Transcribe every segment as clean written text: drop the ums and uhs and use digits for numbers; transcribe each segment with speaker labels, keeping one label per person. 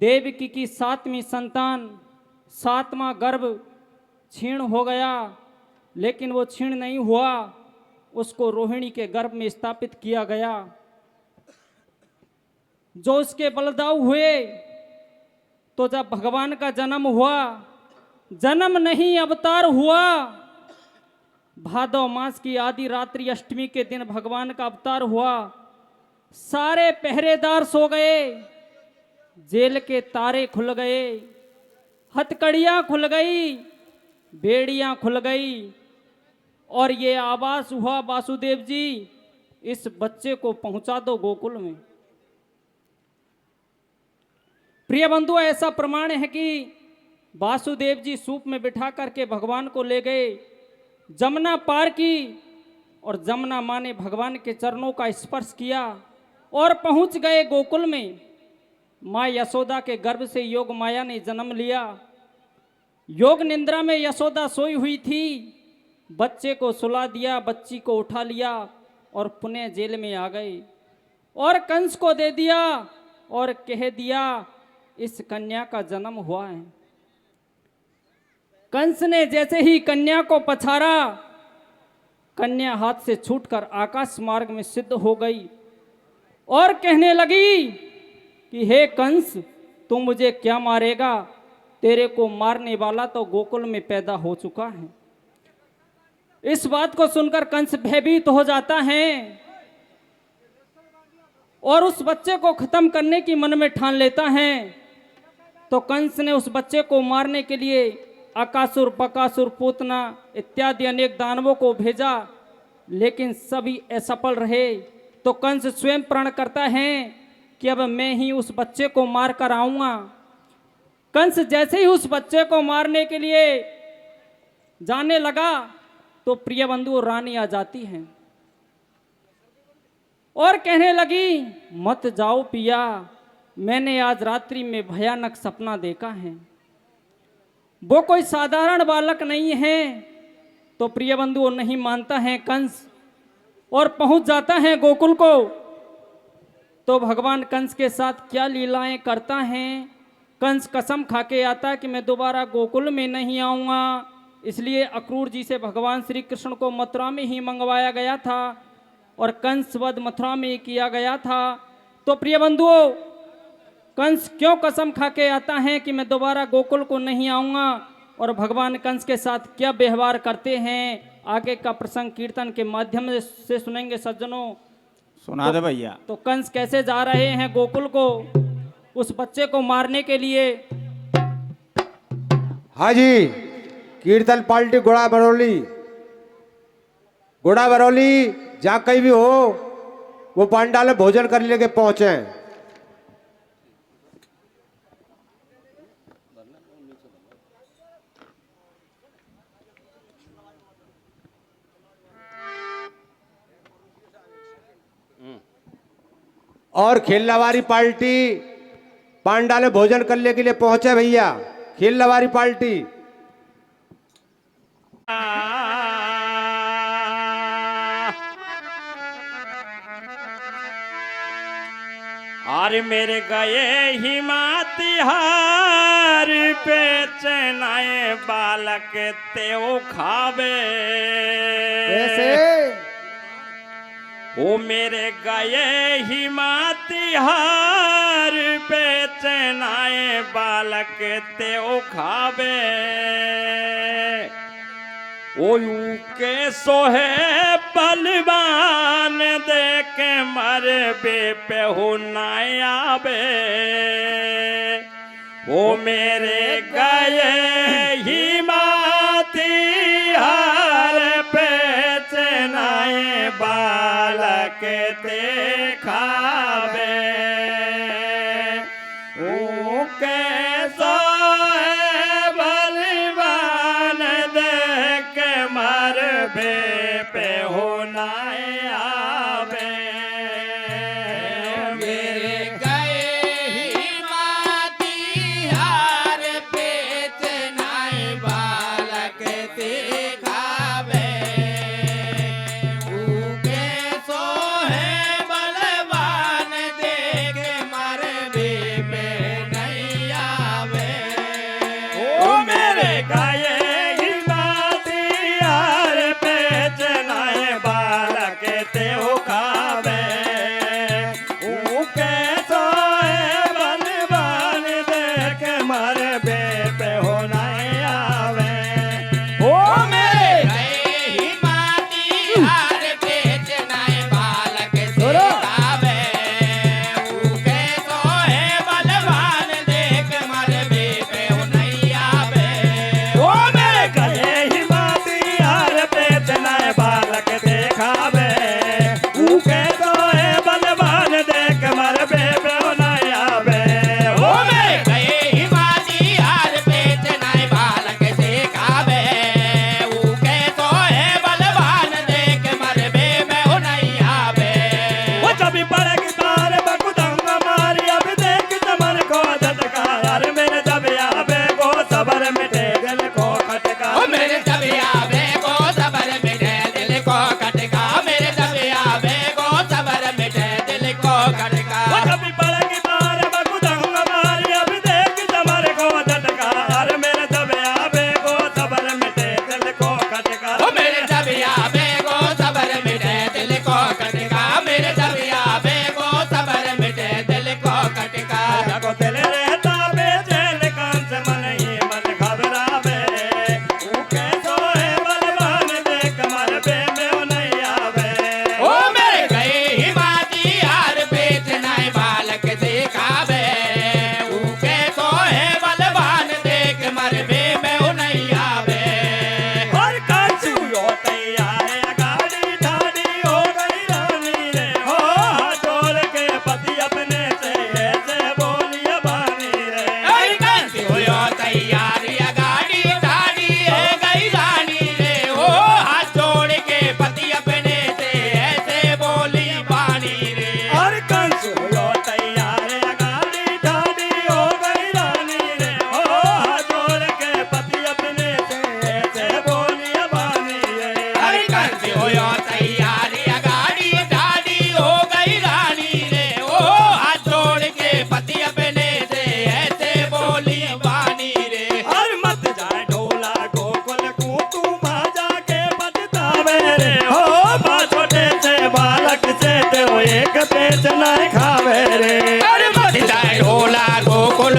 Speaker 1: देवकी की सातवीं संतान, सातवां गर्भ क्षीण हो गया, लेकिन वो क्षीण नहीं हुआ, उसको रोहिणी के गर्भ में स्थापित किया गया। जो उसके बलदाऊ हुए, तो जब भगवान का जन्म हुआ, जन्म नहीं अवतार हुआ। भादव मास की आदि रात्रि अष्टमी के दिन भगवान का अवतार हुआ। सारे पहरेदार सो गए, जेल के तारे खुल गए, हथकड़ियां खुल गई, बेड़ियां खुल गई, और ये आवाज हुआ, वासुदेव जी इस बच्चे को पहुंचा दो गोकुल में। प्रिय बंधु, ऐसा प्रमाण है कि वासुदेव जी सूप में बिठा करके भगवान को ले गए, जमुना पार की, और जमुना माँ ने भगवान के चरणों का स्पर्श किया और पहुंच गए गोकुल में। माँ यशोदा के गर्भ से योग माया ने जन्म लिया। योग निंद्रा में यशोदा सोई हुई थी, बच्चे को सुला दिया, बच्ची को उठा लिया और पुनः जेल में आ गए और कंस को दे दिया और कह दिया इस कन्या का जन्म हुआ है। कंस ने जैसे ही कन्या को पछाड़ा, कन्या हाथ से छूटकर आकाश मार्ग में सिद्ध हो गई और कहने लगी कि हे कंस, तू मुझे क्या मारेगा? तेरे को मारने वाला तो गोकुल में पैदा हो चुका है। इस बात को सुनकर कंस भयभीत हो जाता है और उस बच्चे को खत्म करने की मन में ठान लेता है। तो कंस ने उस बच्चे को मारने के लिए अकासुर, बकासुर, पूतना इत्यादि अनेक दानवों को भेजा, लेकिन सभी असफल रहे। तो कंस स्वयं प्रण करता है कि अब मैं ही उस बच्चे को मार कर आऊंगा। कंस जैसे ही उस बच्चे को मारने के लिए जाने लगा, तो प्रिय बंधु रानी आ जाती है और कहने लगी, मत जाओ पिया, मैंने आज रात्रि में भयानक सपना देखा है। वो कोई साधारण बालक नहीं है। तो प्रिय बंधु वो नहीं मानता है कंस और पहुंच जाता है गोकुल को। तो भगवान कंस के साथ क्या लीलाएं करता है। कंस कसम खा के आता कि मैं दोबारा गोकुल में नहीं आऊंगा। इसलिए अक्रूर जी से भगवान श्री कृष्ण को मथुरा में ही मंगवाया गया था और कंस वध मथुरा में ही किया गया था। तो प्रिय बंधुओं, कंस क्यों कसम खा के आता है कि मैं दोबारा गोकुल को नहीं आऊंगा, और भगवान कंस के साथ क्या व्यवहार करते हैं, आगे का प्रसंग कीर्तन के माध्यम से सुनेंगे सज्जनों।
Speaker 2: सुना दे भैया।
Speaker 1: तो कंस कैसे जा रहे हैं गोकुल को उस बच्चे को मारने के लिए।
Speaker 3: हाँ जी, कीर्तन पार्टी घोड़ा बरौली, घोड़ा बरौली जहाँ कहीं भी हो वो पांडाल में भोजन कर लेके पहुंचे। और खेलवारी पार्टी पांडाल में भोजन करने के लिए पहुंचे भैया। खेलवारी पार्टी
Speaker 2: अरे मेरे गए हिमातिहार पे चनाए बालक तेओ खावे।
Speaker 3: कैसे?
Speaker 2: ओ मेरे गए हिमातिहार पे चनाए बालक तेओ खावे। ओ यू के सोहे बलवान देख मर पे हो नायाबे। ओ मेरे गए हिमातिहार पे चनाए बालक ते खावे। ओ कैसो है बलवान देख मर पे हो नायाबे।
Speaker 4: मेरे गए हिमातिहार पे चनाए बालक ते खावे। भूखे सो है बलवान देख मर पे नहीं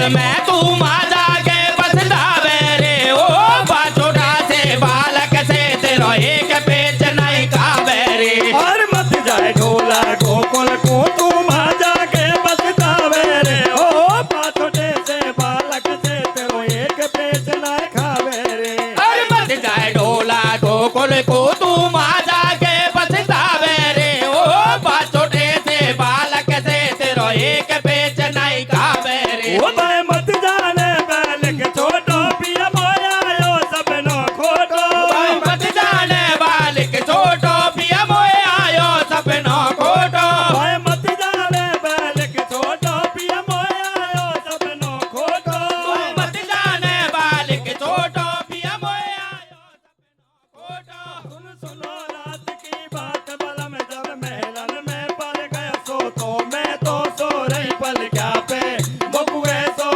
Speaker 4: महल में तू माजा के बसदावे रे ओ छोटा से बालक से तेरो एक पेच नहीं खावे रे
Speaker 2: और मत जाए ढोला गोकुल को तू माजा के बसतावे रे ओ छोटे से बालक से तेरो एक पेच ना खावे रे
Speaker 4: और मत जाए ढोला गोकुल को तू माजा के बसदावे रे ओ छोटे से बालक से तेरो एक पेच नहीं खावे रे
Speaker 2: ओ भाई मत जाने बालक छोटो पिया मोया यो सबनो खोटो
Speaker 4: मत जाने बालिक छोटो पिया मोए आयो सपनो खोटो
Speaker 2: भाई मत जाने बालक छोटो पिया मोया यो सबनो खोटो
Speaker 4: मत जाने बालिक छोटो पिया मोए आयो सपनो खोटो
Speaker 2: सुनो रात की बात बलम जब महलन में पड़ गया सो तो मैं तो सो रही पल क्या पे बबुए सो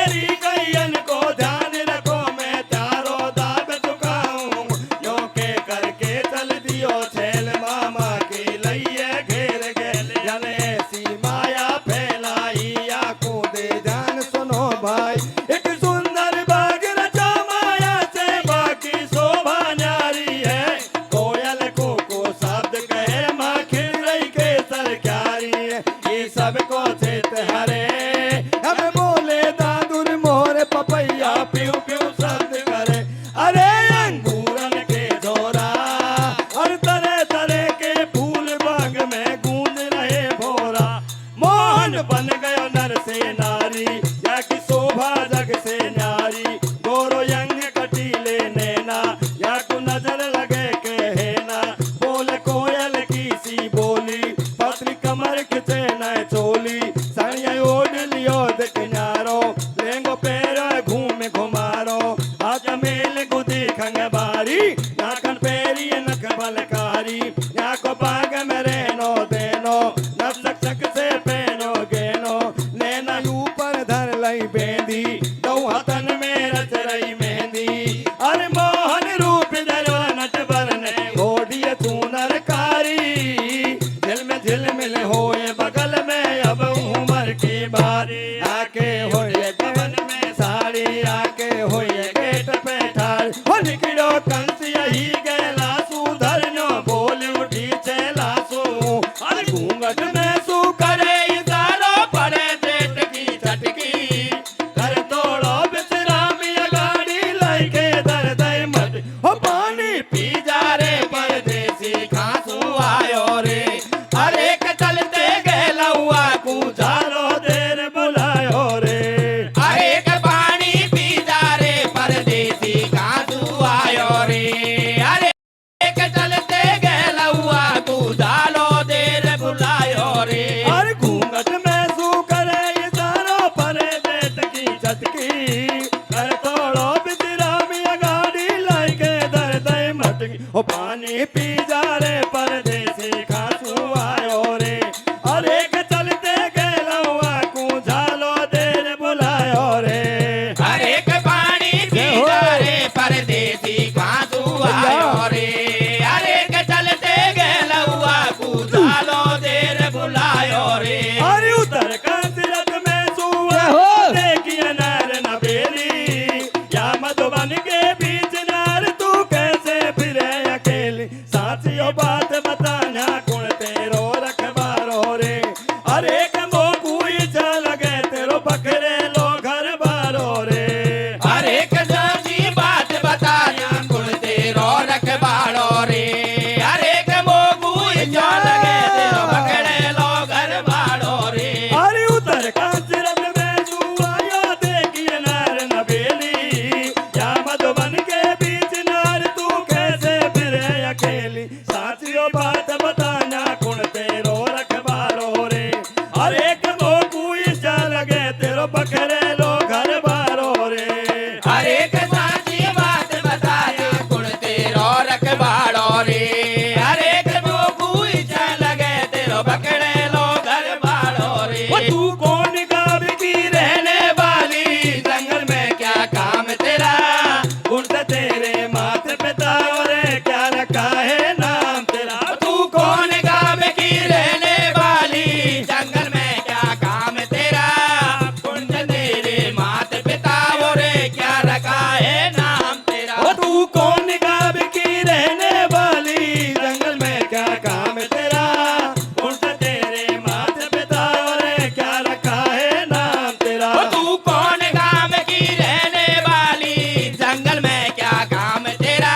Speaker 2: मेरी कैयन को ध्यान रखो मैं तारो दाग चुकाऊं यो के करके चल दियो छेल मामा की लइए घेर गेल जन ऐसी माया फैलाई आंखों दे ध्यान सुनो भाई एक सुंदर बाग रचा माया से बाकी शोभा न्यारी है कोयल को शब्द कहे माँ खिल रही केसर क्यारी है ये सबको चेत हरे अब बोले दादुर मोर पपैया प्यू प्यू शब्द करे अरे अंगूरन के झोरा और तरह तरह के फूल बाग में गूंज रहे भोरा मोहन बन गयो नर से नारी या की शोभा जग से न्यारी गोरो यंग कटीले नैना या को नजर लगे के ना बोल कोयल की सी बोली पतली कमर खिंचे न चोली सड़िया ओढ़ लियो देख न्यारो लेंगो पैरो घूम घुमारो आज मेल गुदी खंगबारी नाखन पेरी नख बलकारी या को बाग में रहनो देनो नब सक से पहनो गेनो नैना ऊपर धर लई बेंदी दो हथन में रच रही मेहंदी अरे मोहन रूप जरो नट बरने घोड़िए चूनर कारी झिलमिल होए बगल में अब उमर की बारी आके होए पवन में साड़ी आके होए गेट पे ठाड़ हो निकलो कंस यही गेला सुधरनो बोल उठी चला सो अरे घूंघट में सू करे इशारो पड़े जेठ की चटकी कर तोड़ो बिसरामी गाड़ी लाई के दर दई मत हो पानी पी जा रे परदेसी खांसू आयो रे अरे के चलते गेला हुआ कू झालो देर बुलायो रे
Speaker 4: अरे के पानी पी जा रे परदेसी कांसू आयो रे अरे के चलते गेला हुआ तू डालो देर बुलायो रे
Speaker 2: और घूंघट में सू करे इशारो परे जेठ की चटकी कर तोड़ो बिसरामी गाड़ी लाई के दर दई मटकी ओ पानी पी जा रे परदेसी खासू आयो रे अरे के चलते गेला हुआ कू झालो देर बुलायो रे
Speaker 4: अरे के पानी पी जा रे परदेसी कांसू आयो रे अरे के चलते गेला हुआ तू डालो देर बुलायो रे
Speaker 2: अरे उतर कंसरत में सुआ देखिए नर न बेली या मधुबन के बीच नार तू कैसे फिरे अकेली साथियों बात बताना कौन तेरो रखबारो रे अरे कमो कोई चल गए तेरो पकड़े लो घर बारो रे
Speaker 4: अरे के जाजी बात बताया कुल तेरो रखबाड़ो रे अरे के मोगू जा लगे तेरो पकड़े लो घर बाड़ो रे
Speaker 2: अरे उतर कंसरत में सुआ देखिए नर न बेली या मधुबन के बीच नार तू कैसे फिरे अकेली साथियों बात बताना कौन तेरो रखबारो रे अरे कमो कोई चल गए तेरो पकड़े लो घर बारो रे
Speaker 4: अरे के साची बात बताया कुल तेरो रखबाड़ो रे अरे के मोगू जा लगे तेरो पकड़े लो घर बाड़ो रे
Speaker 2: वो तू कौन गाँव की रहने वाली
Speaker 4: जंगल में क्या काम तेरा
Speaker 2: उनसे तेरे माथे पिता और क्या रखा है नाम तेरा
Speaker 4: तू कौन गाँव की रहने वाली जंगल में क्या काम तेरा कुंज तेरे माता पिता और क्या रखा है नाम तेरा
Speaker 2: वो तू कौन गाँव की रहने वाली जंगल में क्या काम तेरा उनसे तेरे माथे पिता और क्या रखा है नाम तेरा
Speaker 4: तू कौन गाँव की रहने वाली जंगल में क्या काम तेरा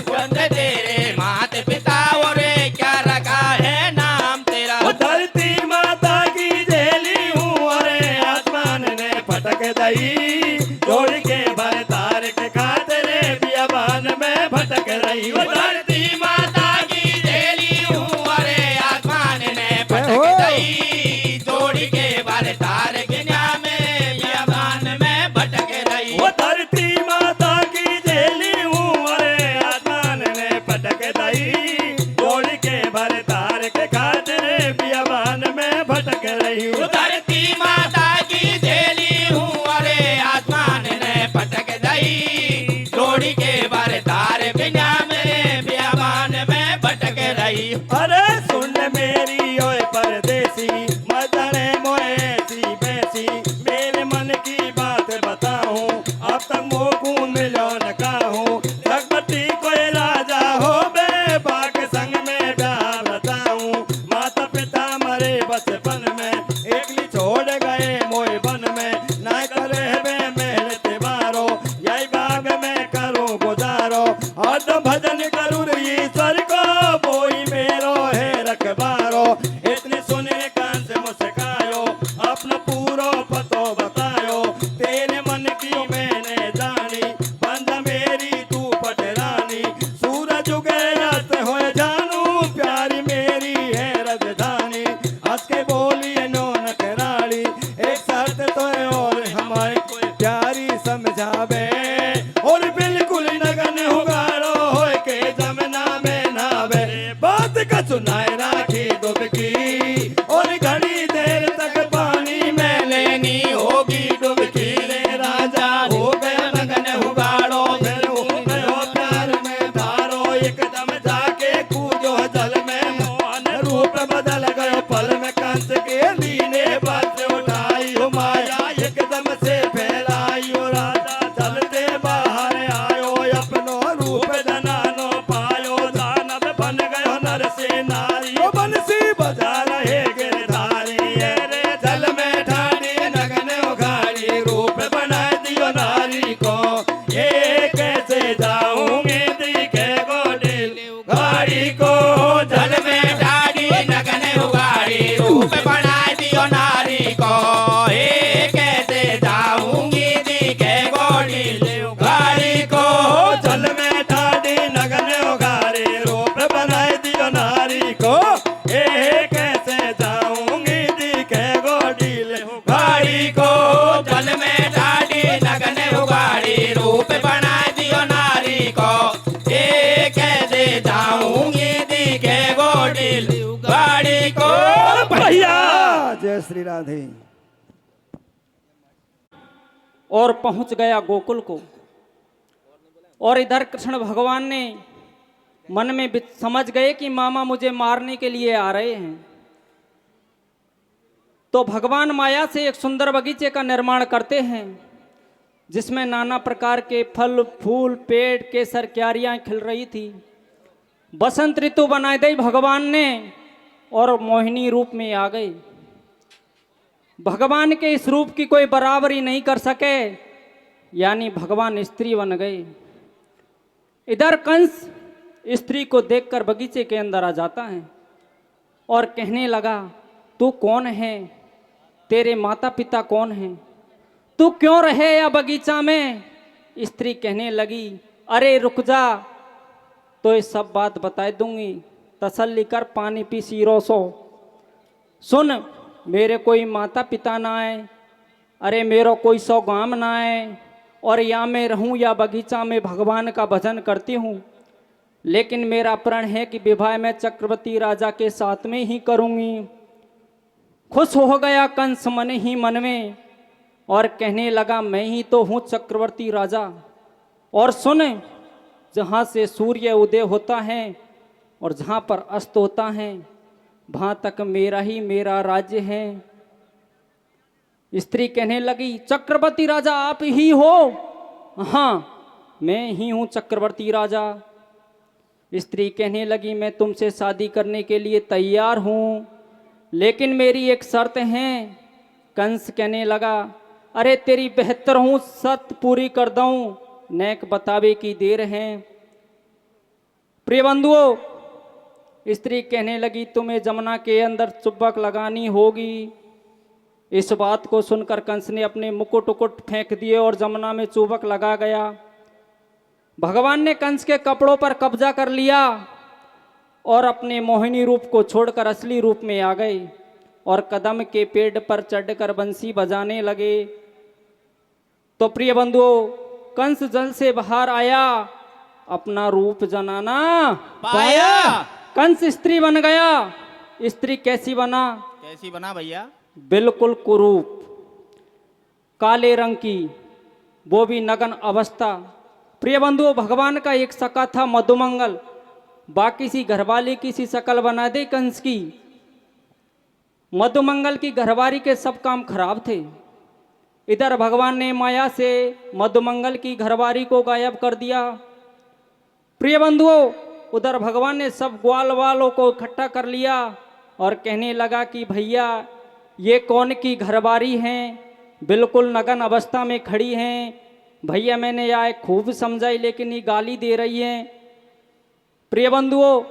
Speaker 4: कुंज तेरे माता पिता और क्या रखा है नाम तेरा
Speaker 2: वो धरती माता की झेली हूँ अरे आसमान ने फटक दई जोड़ के भर तार के खातरे बियाबान में भटक रही वो
Speaker 4: धरती माता की देली हूँ अरे आसमान ने फटक गई जोड़ी के बारे तार गिना में यमान में भटक रही
Speaker 2: वो धरती माता की झेली हूँ अरे आसमान ने फटक दई जोड़ के भर तार के खातरे बियाबान में भटक रही
Speaker 4: धरती माता की देली हूँ अरे
Speaker 2: मोकू मिलो न कहूँ रघुपति कोई राजा हो बे बाग संग में प्यार बताऊं माता पिता मरे बचपन में एकली छोड़ गए मोए वन में ना करे वे महल त्योहारो यही बाग में करूं गुजारो हद भजन करूं ईश्वर को बोई मेरो है रखबारो इतने सुने कान से मुस्कायो अपना पूरो पतो बतायो तेरे मन की मैंने जानी बंद मेरी तू पटरानी सूरज उगे रात हो जानू प्यारी मेरी है राजधानी हंस के बोली नौन कराड़ी एक शर्त तो है और हमारे कोई प्यारी समझावे और बिल्कुल नगन हुगारो हो के जमना में नावे बात का सुनाए राखी डुबकी और घड़ी देर तक पानी में लेनी होगी डुबकी रे राजा हो गया नगन हुगाड़ो फिर हो गयो प्यार में धारो एकदम जाके कूदो जल में मोहन रूप बदल गयो पल में कंस के लीने बात उठाई हो माया एकदम से फैलाई हो राजा चलते बाहर आयो अपनो रूप जनानो पायो दानव बन गयो नर से नारी ओ बंसी बजा रहे गिरधारी रे जल में ठानी नगन उघाड़ी रूप बना दियो नारी को ये कैसे जाऊंगी दिखे गोडिल गाड़ी को
Speaker 4: जल में ठाड़ी नगन उगाड़ी रूप बना दियो नारी को ए कैसे जाऊंगी दिखे गोडिल गाड़ी को
Speaker 2: जल में ठाडी नगन उघाड़ी रूप बनाए दियो नारी को ए कैसे जाऊंगी दिखे गोडिल
Speaker 4: गाड़ी को जल में ठाड़ी नगन उगाड़ी रूप बना दियो नारी को ए कैसे जाऊंगी दिखे गोडिल गाड़ी को
Speaker 2: भैया जय श्री राधे
Speaker 1: और पहुंच गया गोकुल को। और इधर कृष्ण भगवान ने मन में समझ गए कि मामा मुझे मारने के लिए आ रहे हैं, तो भगवान माया से एक सुंदर बगीचे का निर्माण करते हैं जिसमें नाना प्रकार के फल फूल पेड़ केसर क्यारियां खिल रही थी। बसंत ऋतु बना दी भगवान ने और मोहिनी रूप में आ गए। भगवान के इस रूप की कोई बराबरी नहीं कर सके, यानी भगवान स्त्री बन गए। इधर कंस स्त्री को देखकर बगीचे के अंदर आ जाता है और कहने लगा, तू कौन है, तेरे माता पिता कौन हैं, तू क्यों रहे या बगीचा में। स्त्री कहने लगी, अरे रुक जा, तो ये सब बात बता दूंगी, तसल्ली कर, पानी पी सीरो सो। सुन, मेरे कोई माता पिता ना आए, अरे मेरो कोई सौगाम ना आए, और या मैं रहूं या बगीचा में भगवान का भजन करती हूँ, लेकिन मेरा प्रण है कि विवाह मैं चक्रवर्ती राजा के साथ में ही करूँगी। खुश हो गया कंस मन ही मन में और कहने लगा, मैं ही तो हूँ चक्रवर्ती राजा। और सुन, जहाँ से सूर्य उदय होता है और जहाँ पर अस्त होता है, वहाँ तक मेरा ही मेरा राज्य है। स्त्री कहने लगी, चक्रवर्ती राजा आप ही हो? हाँ, मैं ही हूँ चक्रवर्ती राजा। स्त्री कहने लगी, मैं तुमसे शादी करने के लिए तैयार हूँ, लेकिन मेरी एक शर्त है। कंस कहने लगा, अरे तेरी बेहतर हूँ, शर्त पूरी कर दूँ, नेक बतावे की देर है। प्रिय बंधुओं, स्त्री कहने लगी, तुम्हें जमुना के अंदर चुब्बक लगानी होगी। इस बात को सुनकर कंस ने अपने मुकुट उकुट फेंक दिए और जमुना में चुबक लगा गया। भगवान ने कंस के कपड़ों पर कब्जा कर लिया और अपने मोहिनी रूप को छोड़कर असली रूप में आ गए और कदम के पेड़ पर चढ़कर बंसी बजाने लगे। तो प्रिय बंधुओं, कंस जल से बाहर आया, अपना रूप जनाना
Speaker 4: पाया।
Speaker 1: कंस स्त्री बन गया। स्त्री कैसी बना?
Speaker 4: कैसी बना भैया?
Speaker 1: बिल्कुल कुरूप, काले रंग की, वो भी नग्न अवस्था। प्रिय बंधुओं, भगवान का एक सखा था मधुमंगल, बाकी सी घरवाली की सी शकल बना दे कंस की। मधुमंगल की घरवाली के सब काम खराब थे। इधर भगवान ने माया से मधुमंगल की घरवारी को गायब कर दिया। प्रिय बंधुओं, उधर भगवान ने सब ग्वाल वालों को इकट्ठा कर लिया और कहने लगा कि भैया ये कौन की घरवारी हैं, बिल्कुल नगन अवस्था में खड़ी हैं। भैया मैंने यह खूब समझाई लेकिन ये गाली दे रही हैं। प्रिय बंधुओं,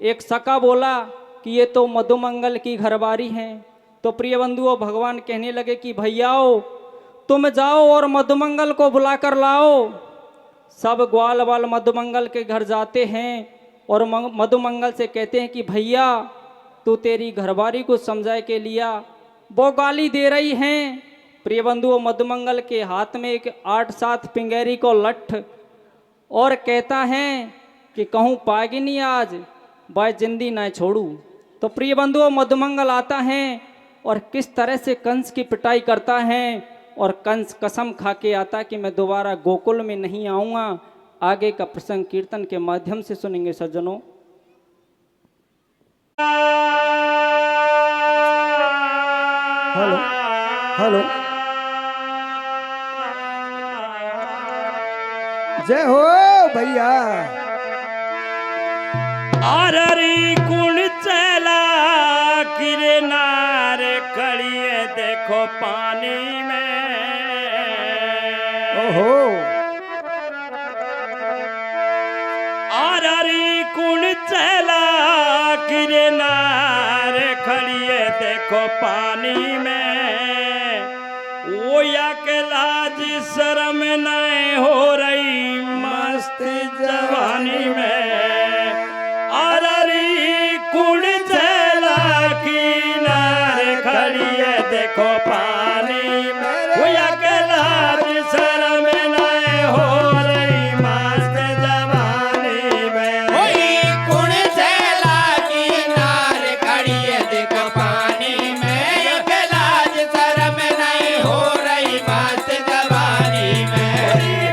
Speaker 1: एक सका बोला कि ये तो मधुमंगल की घरवारी हैं। तो प्रिय बंधुओं, भगवान कहने लगे कि भैयाओ तुम जाओ और मधुमंगल को बुलाकर लाओ। सब ग्वाल वाल मधुमंगल के घर जाते हैं और मधुमंगल से कहते हैं कि भैया तू तेरी घरवारी को समझाए के लिया, वो गाली दे रही हैं। प्रिय बंधुओं, मधुमंगल के हाथ में एक 8-7 पिंगेरी को लठ और कहता है कि कहूँ पाएगी नहीं आज, बाय जिंदी ना छोड़ू। तो प्रिय बंधुओं, मधुमंगल आता है और किस तरह से कंस की पिटाई करता है और कंस कसम खा के आता कि मैं दोबारा गोकुल में नहीं आऊँगा। आगे का प्रसंग कीर्तन के माध्यम से सुनेंगे सज्जनों।
Speaker 3: हेलो हेलो, जय हो भैया।
Speaker 2: आररी कुण चला किरनार खड़िए देखो पानी में।
Speaker 3: ओहो,
Speaker 2: आररी कुण चला किरनार खड़िए देखो पानी में। वो या के लाज शर्म नहीं हो रही मस्त जवानी में। आररी कुण चला किनारे खड़ी है देखो पानी में। वो या के लाज शर्म नहीं हो रही मस्त जवानी में।
Speaker 4: कोई कुण चला किनारे खड़ी है देखो पानी में। एक लाज शर्म नहीं हो रही मस्त जवानी में।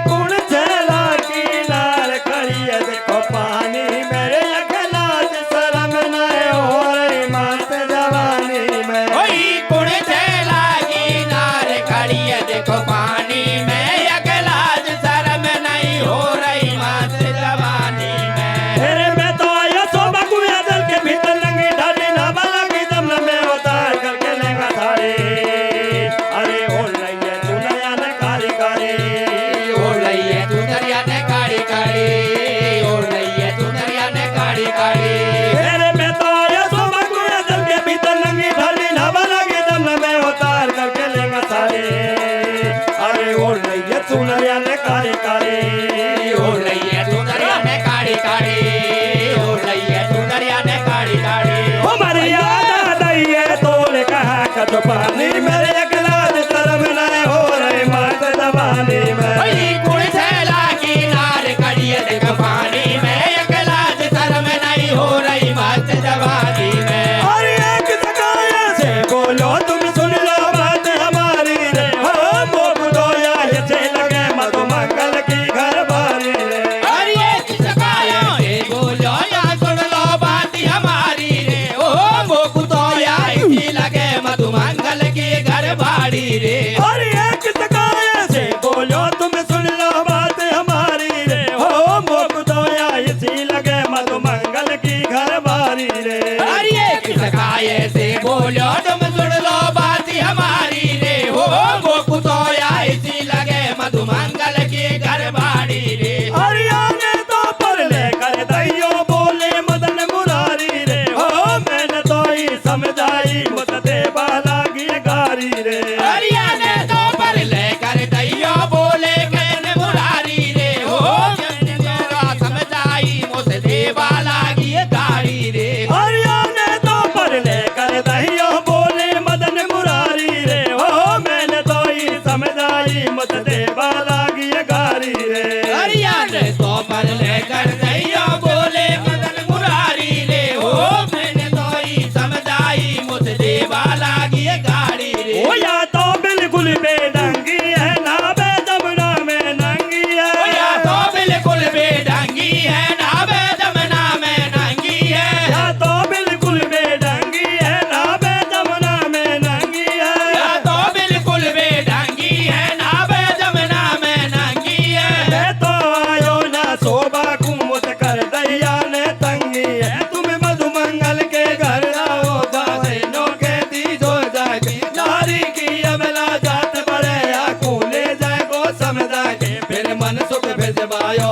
Speaker 2: कुण चला किनारे खड़ी है देखो पानी में। एक लाज शर्म नहीं हो रही मस्त जवानी में।
Speaker 4: कोई कुण चला किनारे खड़ी है देखो पानी में। एक लाज शर्म नहीं हो रही मस्त जवानी में।
Speaker 2: तेरे में तो आया सोबा कुया जल के भीतर लंगी ढाली ना बाला की दम न में उतार करके लेगा थारे। अरे ओ लइया तू नया न कारी कारी।
Speaker 4: ओ लइया तू दरिया ने काड़ी काड़ी। ओ लइया तू दरिया ने काड़ी काड़ी।
Speaker 2: तेरे में तो आया सोबा कुया जल के भीतर लंगी ढाली ना बाला की दम न में उतार करके लेगा थारे। अरे ओ लइया तू नया न कारी कारी।
Speaker 4: ओ लइया तू दरिया ने काड़ी काड़ी। ओ लइया तू दरिया ने काड़ी काड़ी।
Speaker 2: हमारी याद आई है तोले कहा कद पानी मेरे अगलाज शर्म नहीं हो रही मस्त जवानी में।
Speaker 4: कोई कुण चला किनारे खड़ी है देखो पानी में। एक लाज शर्म नहीं हो रही मस्त जवानी में।
Speaker 2: और एक सकाया से बोलो तुम सुन लो बात हमारी रे। हो मोक दो या ये से लगे मधुमंगल की घरवारी रे।
Speaker 4: और ये किसकाया ये बोलो या सुन लो बात हमारी रे। ओ मोकु तो या इसी लगे मधुमंगल की घरवाड़ी रे।
Speaker 2: और एक सकाया से बोलो तुम सुन लो बात हमारी रे। हो मोक दो या इसी लगे मधुमंगल की घरवारी रे।
Speaker 4: और ये किसकाये से बोलो तुम सुन लो बात हमारी रे। हो मोकु तो या इसी लगे मधुमंगल की घरवाड़ी रे।
Speaker 2: हरियाणे तो पर लेकर दैयो बोले मदन मुरारी रे। हो मैंने तो ही समझाई मुझ देवा लागी गारी रे।
Speaker 4: हरियाणे तो पर लेकर दैयो बोले कहने मुरारी रे। हो मैंने तो समझाई मुझे देवा लागी गाड़ी रे।
Speaker 2: हरियाणे तो पर लेकर दैयो बोले मदन मुरारी रे। हो मैंने तो ही समझाई मुझ देवा लागी गारी रे।
Speaker 4: हरियाणे तो पर लेकर दैयो बोले मदन मुरारी रे। हो मैंने तो ही समझाई मुझे देवा लागी गाड़ी रे।
Speaker 2: ओ या तो बिल्कुल बेढंगी है ना बे जमुना में नंगी है।
Speaker 4: ओ या तो बिल्कुल बेढंगी है ना बे जमुना में नंगी है।
Speaker 2: या तो बिल्कुल बेढंगी है ना बे जमुना में नंगी है।
Speaker 4: या तो बिल्कुल बेढंगी
Speaker 2: फिर मन सुख भिजवायो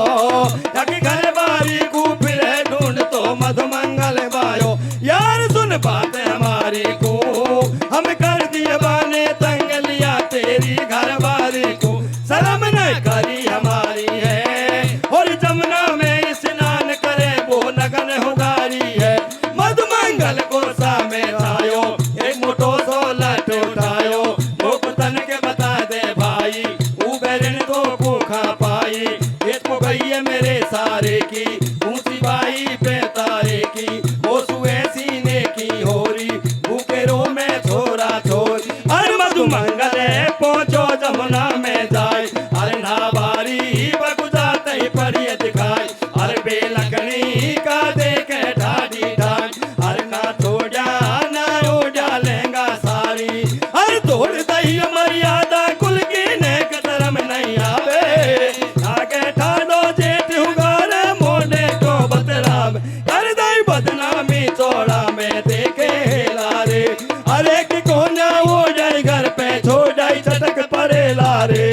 Speaker 2: ताकि घर बारी को फिर ढूंढ तो मधुमंगल बायो यार सुन बात हमारी को हम कर दिए बाने तंग लिया तेरी घर बारी को शर्म न करी हमारी है और जमुना में स्नान करे वो नगन हुगारी है मधुमंगल को सामे आयो एक मोटो सो लट उठायो मुख तन के बता दे भाई उबेरन तो को खा पाई इसको गई है मेरे सारे की ऊंची बाई पे तारे की वो सुए सीने की होरी भूखे रो में छोरा छोरी अरे मधुमंगल पहुंचो जमुना में जाए अरे नाबारी बगुजाते ही पड़िए दिखाई अरे बेलकनी का देखे ढाडी ढाड अरे ना छोड़ा ना उड़ा लेंगा सारी अरे तोड़ दही मर्यादा कुल की नेक धर्म नहीं आवे आगे ठाडो जेठ उगारे मोड़े को बदनाम कर दई बदनामी चौड़ा में देखे लारे अरे की कोना वो जाए घर पे छोड़ाई चटक परे लारे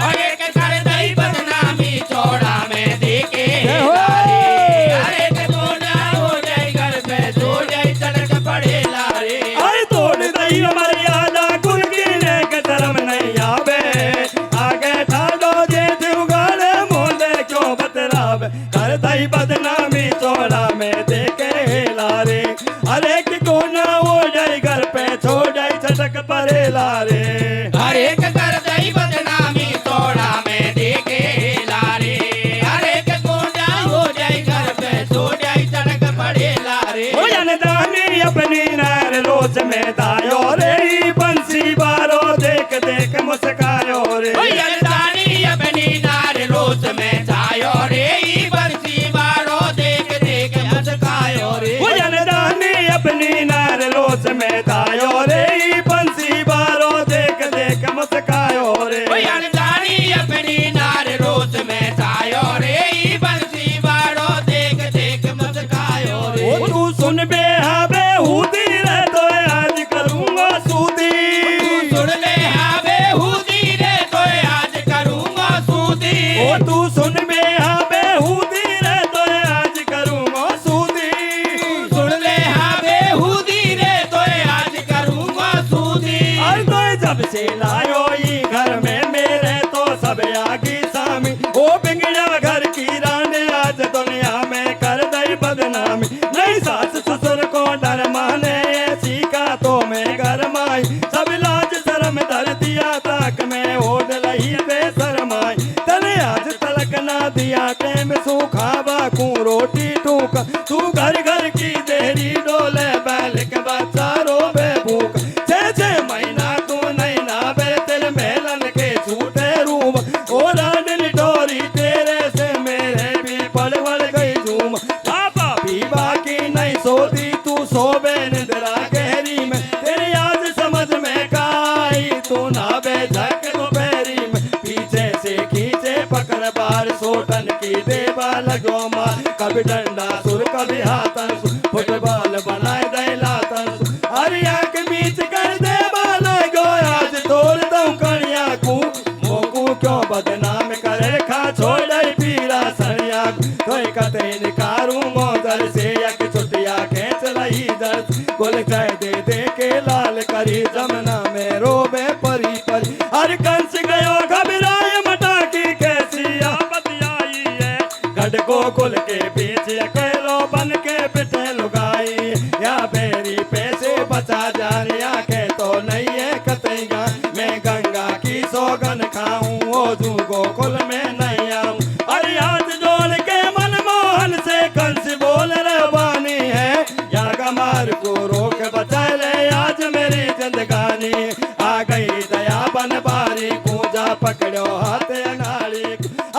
Speaker 4: अरे के कर दई बदनामी चौड़ा में देखे लारे अरे के कोना हो जाए घर पे सो जाए चटक पड़े लारे
Speaker 2: अरे तोड़ दई मर्यादा कुल की नेक धर्म नहीं आवे आगे ठाडो जेठ उगाड़े मोड़े क्यों बतराव कर दई बदनामी चौड़ा में देखे लारे अरे की कोना वो जाए घर पे छोड़ाई चटक परे लारे
Speaker 4: अरे के कर दई बदनामी चौड़ा में देखे लारे अरे के कोना हो जाए घर पे सो जाए चटक पड़े लारे
Speaker 2: ओ जनदानी अपनी नार रोज में दायो रे बंसी बारो देख देख मुस्कायो रे
Speaker 4: ओ यलदानी अपनी नार रोज में छायो रे ई बंसी बारो देख देख मुस्कायो रे
Speaker 2: ओ जनदानी अपनी नार रोज में दायो रे बंसी बारो देख देख मुस्कायो रे
Speaker 4: ओ यलदानी अपनी नार रोज में छायो रे ई बंसी बारो देख देख मुस्कायो रे
Speaker 2: ओ तू सुन बे हाँ बे हूदी रे तो आज करूंगा सूदी
Speaker 4: सुन ले आवे हुदी रे तो आज करूंगा सूदी
Speaker 2: ओ तू सुन बे हाँ बे हूदी रे तो आज करूंगा सूदी
Speaker 4: सुन ले आवे हुदी रे तो आज करूंगा सूदी
Speaker 2: और तो जब से लायो ये घर में मेरे तो सब आगी सामी ओ बिगड़ा घर की रानी आज दुनिया में कर दई बदनामी नहीं सास ससुर को डर माने ऐसी का तो मैं घर माई सब लाज शर्म धर दिया ताक में ओढ़ लही बेशरमाई तने आज तलक ना दिया टेम सूखा बाकू रोटी टूका तू घर घर की देरी डोले बैल के बच्चा रोबे भूख छह महीना तू नहीं ना बे तेरे मेलन के झूठे रूम ओ राडली डोरी तेरे से मेरे भी पड़वड़ गई झूम पापा भी बाकी नहीं सोती तू सोबे निद्रा गहरी में तेरी आज समझ में काई तू ना बे झक दोपहरी में पीछे से खींचे पकड़ बार सोटन की देवा लगो मार कभी डंडा सुर कभी हाथन सुर फुटबॉल बनाए दे लातन सुर अरे आंख बीच कर दे बाला गो आज तोड़ दऊं कणिया को मोकू क्यों बदनाम करे खा छोड़ पीरा सड़िया तो कते निकारू मोदर से एक छुटिया खेच रही दर्द गोल कह दे दे के लाल करी जमना में रोबे परी परी हर कंस गयो घबराए मटा की कैसी आफत आई है गढ़ को कुल के बीच अकेलो बन के पिटे लुगाई या बेरी पैसे बचा जानिया के तो नहीं है कतईगा मैं गंगा की सौगन खाऊं ओ जू गोकुल में नहीं आऊं अरे हाथ जोड़ के मनमोहन से कंस बोल रवानी है या गमार को रोक बचा ले आज मेरी जिंदगानी आ गई दया बन बारी पूजा पकड़ो हाथ अनाड़ी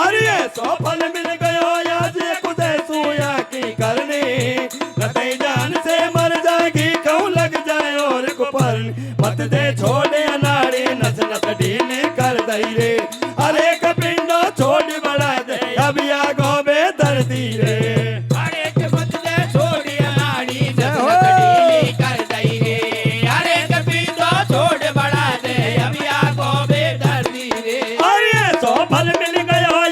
Speaker 2: अरे सो फल मिल गयो आज खुदे सुया की करनी कतई जान से मर जाएगी कहूँ लग जाए और कुपर मत दे छोड़े अनाड़ी नस नस ढीली कर दई रे अरे कपिंडो छोड़ बढ़ा दे अब या गोबे दर्दी रे
Speaker 4: अरे के मत दे छोड़ी अनाड़ी नस नस ढीली कर दई रे अरे के पीछो छोड़ बढ़ा दे अब या को बेदर्दी रे
Speaker 2: अरे सो फल मिल गयो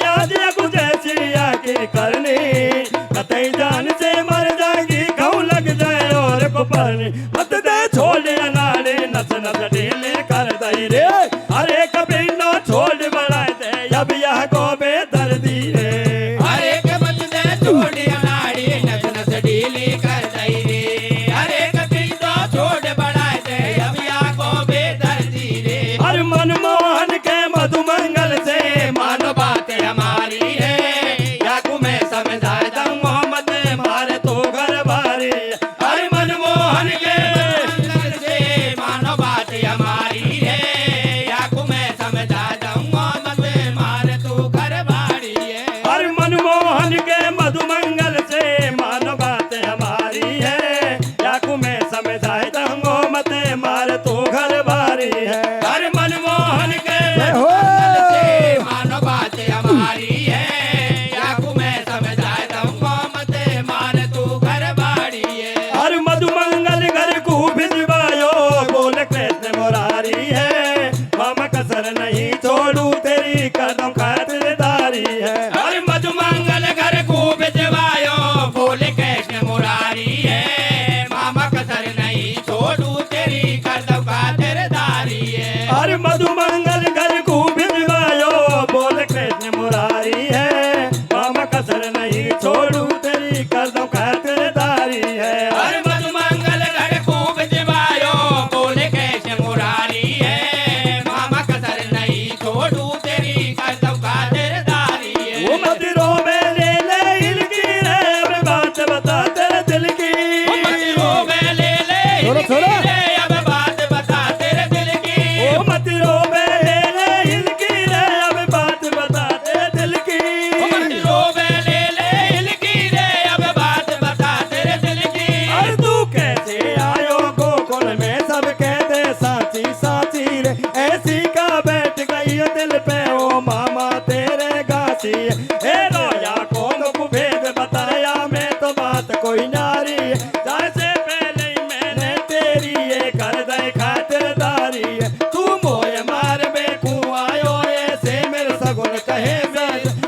Speaker 2: कौन कहे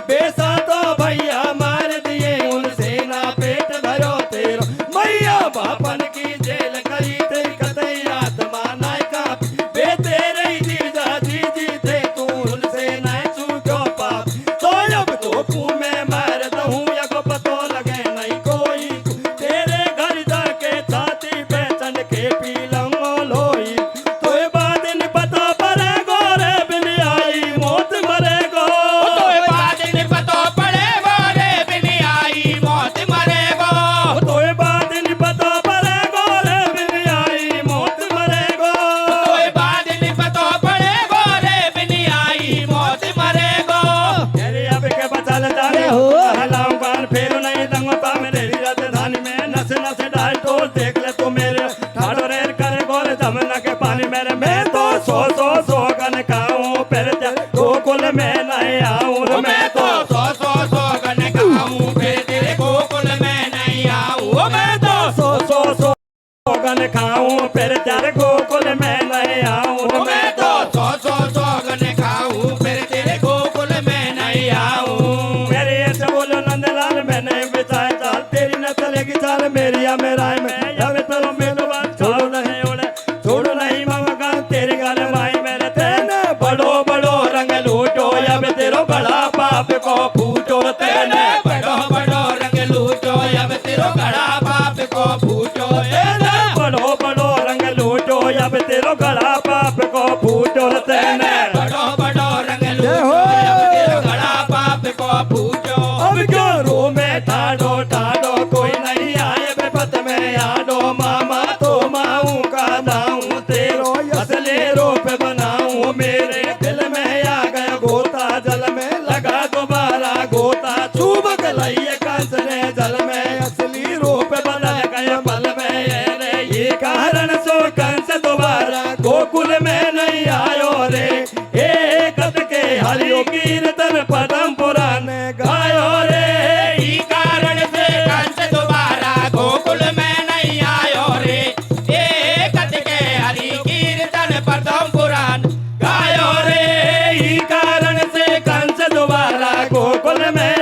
Speaker 2: बेसा तो भैया मार दिए उनसे ना पेट भरो तेरो मैया बापन की जेल करी तेरी कतई आत्मा ना का बे तेरे ही जीजा जी थे तू उनसे ना चूको पाप तो अब तो तू मैं मार दूं या को पतो लगे नहीं कोई तेरे घर जाके छाती पे चढ़ के पी लूं लोई तो ये बात नहीं पता पड़े गोरे बिन आई मौत मरेगो
Speaker 4: तो ये बात नहीं पता पड़े गोरे बिन आई मौत मरेगो
Speaker 2: तो ये बात नहीं पता पड़े गोरे बिन आई मौत मरेगो
Speaker 4: तो ये बात नहीं पता पड़े गोरे बिन आई मौत मरेगो
Speaker 2: तेरे अब के बचल जाने हो हलाऊं कान फेरो नहीं दंगता मेरे राजधानी में नस नस डाल टोल देख ले तू मेरे ठाड़ो रेर करे गोरे जमुना के पानी मेरे मैं तो सो गन खाऊं फिर गोकुल में नहीं आऊं
Speaker 4: मैं तो सौ गन खाऊं फिर तेरे गोकुल में नहीं आऊं मैं तो
Speaker 2: सो गन खाऊं फिर तेरे गोकुल में नहीं आऊं
Speaker 4: मैं तो सौ गन खाऊं फिर तेरे गोकुल में नहीं आऊं
Speaker 2: मेरे ऐसे बोलो नंदलाल मैंने बिछाए चाल तेरी न चलेगी चाल मेरी या मेरा है मैं या मैं तेरो मेरे बात छोड़ो नहीं ओले छोड़ो नहीं मामा का तेरी गाल माई मेरे तेने बड़ो बड़ो रंग लूटो या मैं तेरो बड़ा पाप को फूटो तेने
Speaker 4: बड़ो बड़ो रंग लूटो अब तेरो बड़ा बाप को फूटो
Speaker 2: तेने बड़ो बड़ो रंग लूटो या मैं तेरो बड़ा पाप को फूटो तेने
Speaker 4: बड़ो बड़ो रंग लूटो अब तेरो बड़ा बाप को फूटो
Speaker 2: अब क्यों रो में ठाडो ठाडो कोई नहीं आए बेपत में आडो मामा तो माऊं का दाऊं तेरो असली रूप बनाऊं मेरे दिल में आ गया गोता जल में लगा दोबारा गोता चुबक लइए कंस ने जल में असली रूप बना गया बल में रे ये कारण सो कंस दोबारा गोकुल में नहीं आयो रे एक के हरियो कीर्तन पदम पुराण गायो रे
Speaker 4: ई कारण से कंस दोबारा गोकुल में नहीं आयो रे एक के हरि कीर्तन प्रथम पुराण
Speaker 2: गायो रे ई कारण से कंस दोबारा गोकुल में